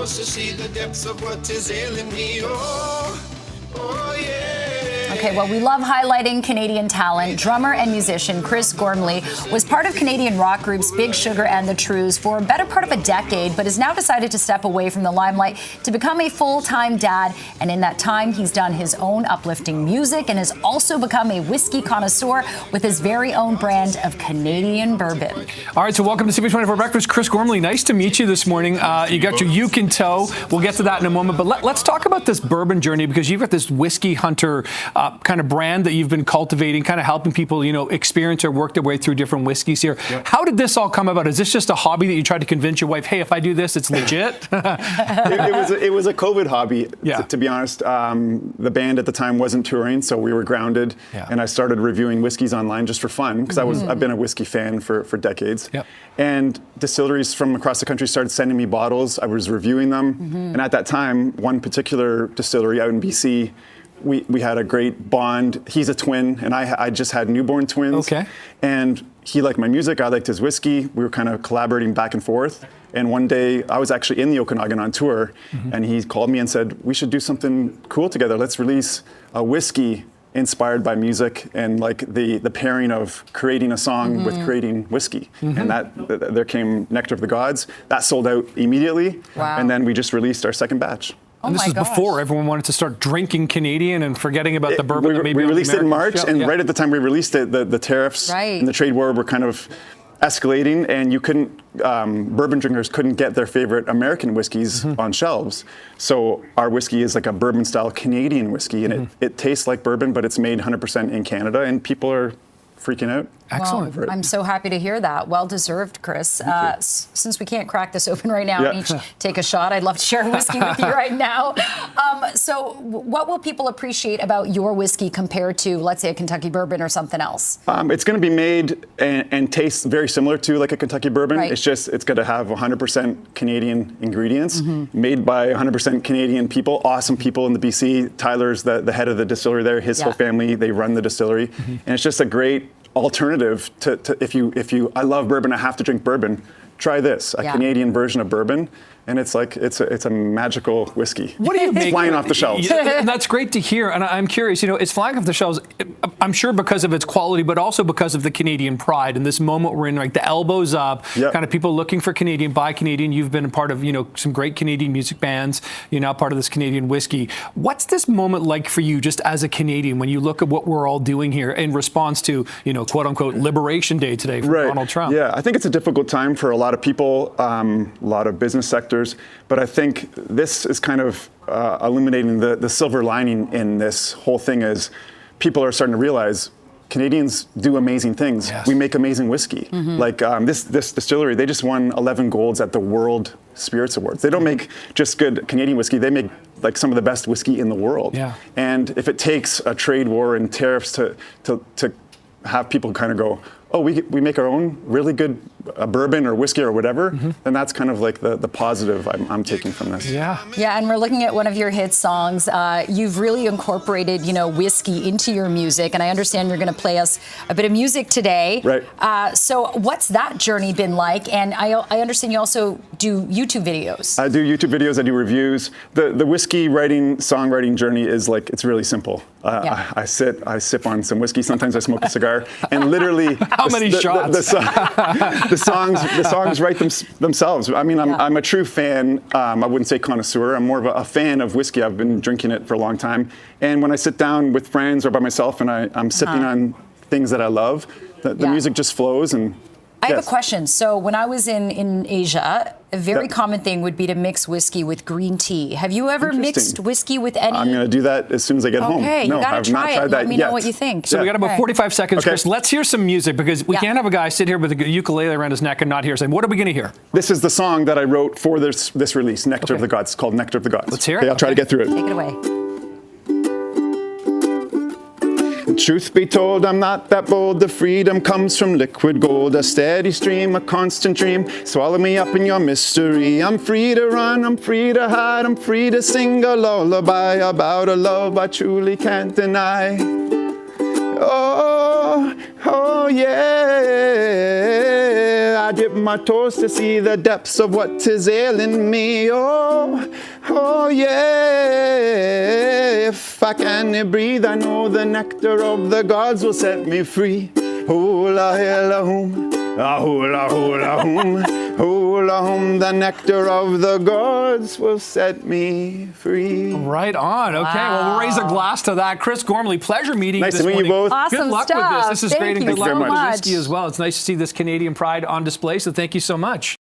close to see the depths of what is ailing me. Oh yeah. Okay, well, we love highlighting Canadian talent. Drummer and musician Chris Gormley was part of Canadian rock groups Big Sugar and the Trews for a better part of a decade, but has now decided to step away from the limelight to become a full-time dad. And in that time, he's done his own uplifting music and has also become a whiskey connoisseur with his very own brand of Canadian bourbon. All right, so welcome to CP24 Breakfast. Chris Gormley, nice to meet you this morning. You got your uke in tow. We'll get to that in a moment, but let's talk about this bourbon journey, because you've got this Whisky Hunter kind of brand that you've been cultivating, kind of helping people, experience or work their way through different whiskeys here. Yep. How did this all come about? Is this just a hobby that you tried to convince your wife, hey, if I do this, it's legit? it was a COVID hobby, yeah. to be honest. The band at the time wasn't touring, so we were grounded, yeah. and I started reviewing whiskeys online just for fun, because I've been a whiskey fan for decades. Yep. And distilleries from across the country started sending me bottles. I was reviewing them, and at that time, one particular distillery out in BC, we had a great bond. He's a twin, and I just had newborn twins. Okay. And he liked my music, I liked his whiskey. We were kind of collaborating back and forth. And one day, I was actually in the Okanagan on tour, and he called me and said, we should do something cool together. Let's release a whiskey inspired by music, and like the pairing of creating a song with creating whiskey. And there came Nectar of the Gods. That sold out immediately. Wow. And then we just released our second batch. And this was before everyone wanted to start drinking Canadian and forgetting about the bourbon. We released it in March, and right at the time we released it, the tariffs and the trade war were kind of escalating, and you couldn't, bourbon drinkers couldn't get their favorite American whiskeys on shelves. So our whiskey is like a bourbon-style Canadian whiskey, and it tastes like bourbon, but it's made 100% in Canada, and people are freaking out. Excellent. Well, I'm so happy to hear that. Well deserved, Chris. Since we can't crack this open right now and each take a shot, I'd love to share a whiskey with you right now. So what will people appreciate about your whiskey compared to, let's say, a Kentucky bourbon or something else? It's going to be made and taste very similar to like a Kentucky bourbon. Right. It's just, it's going to have 100% Canadian ingredients, made by 100% Canadian people, awesome people in the BC. Tyler's the head of the distillery there. His whole family, they run the distillery. And it's just a great alternative to if you I love bourbon, I have to drink bourbon, try this, a Canadian version of bourbon, and it's like it's a magical whiskey. What do you make? Flying off the shelves. That's great to hear, and I'm curious. It's flying off the shelves. I'm sure because of its quality, but also because of the Canadian pride. And this moment we're in, like the elbows up, kind of people looking for Canadian, buy Canadian. You've been a part of some great Canadian music bands. You're now part of this Canadian whiskey. What's this moment like for you, just as a Canadian, when you look at what we're all doing here in response to quote unquote Liberation Day today from Donald Trump? Yeah, I think it's a difficult time for a lot of people, a lot of business sectors. But I think this is kind of illuminating the silver lining in this whole thing is people are starting to realize Canadians do amazing things. Yes. We make amazing whiskey. Like this distillery, they just won 11 golds at the World Spirits Awards. They don't make just good Canadian whiskey. They make like some of the best whiskey in the world. Yeah. And if it takes a trade war and tariffs to have people kind of go, oh, we make our own really good bourbon or whiskey or whatever, then that's kind of like the positive I'm taking from this. Yeah, and we're looking at one of your hit songs. You've really incorporated, whiskey into your music, and I understand you're going to play us a bit of music today. Right. So what's that journey been like? And I understand you also do YouTube videos. I do YouTube videos, I do reviews. The whiskey songwriting journey is like, it's really simple. I sip on some whiskey, sometimes I smoke a cigar, and literally How many shots? The songs write themselves. I mean, I'm a true fan. I wouldn't say connoisseur. I'm more of a fan of whiskey. I've been drinking it for a long time. And when I sit down with friends or by myself and I'm sipping on things that I love, the music just flows. And I have a question. So when I was in Asia, a very common thing would be to mix whiskey with green tea. Have you ever mixed whiskey with any? I'm going to do that as soon as I get home. Okay, no, you got to try it. Let me know what you think. So we got about 45 seconds, Chris. Let's hear some music, because we can't have a guy sit here with a ukulele around his neck and not hear saying, what are we going to hear? This is the song that I wrote for this release, Nectar of the Gods. It's called Nectar of the Gods. Let's hear it. Okay, I'll try to get through it. Take it away. Truth be told, I'm not that bold. The freedom comes from liquid gold, a steady stream, a constant dream. Swallow me up in your mystery. I'm free to run, I'm free to hide, I'm free to sing a lullaby about a love I truly can't deny. Oh yeah, I dip my toes to see the depths of what is ailing me. Oh yeah. If I can breathe, I know the nectar of the gods will set me free. Hula hula hoom, hula hula hoom, hula hoom. The nectar of the gods will set me free. Right on. Okay, well, we'll raise a glass to that. Chris Gormley, pleasure meeting you Nice this to meet you morning. both. Awesome Good luck stuff. with this. This is Thank great, and you good luck so with the much. whiskey as well. It's nice to see this Canadian pride on display, so thank you so much.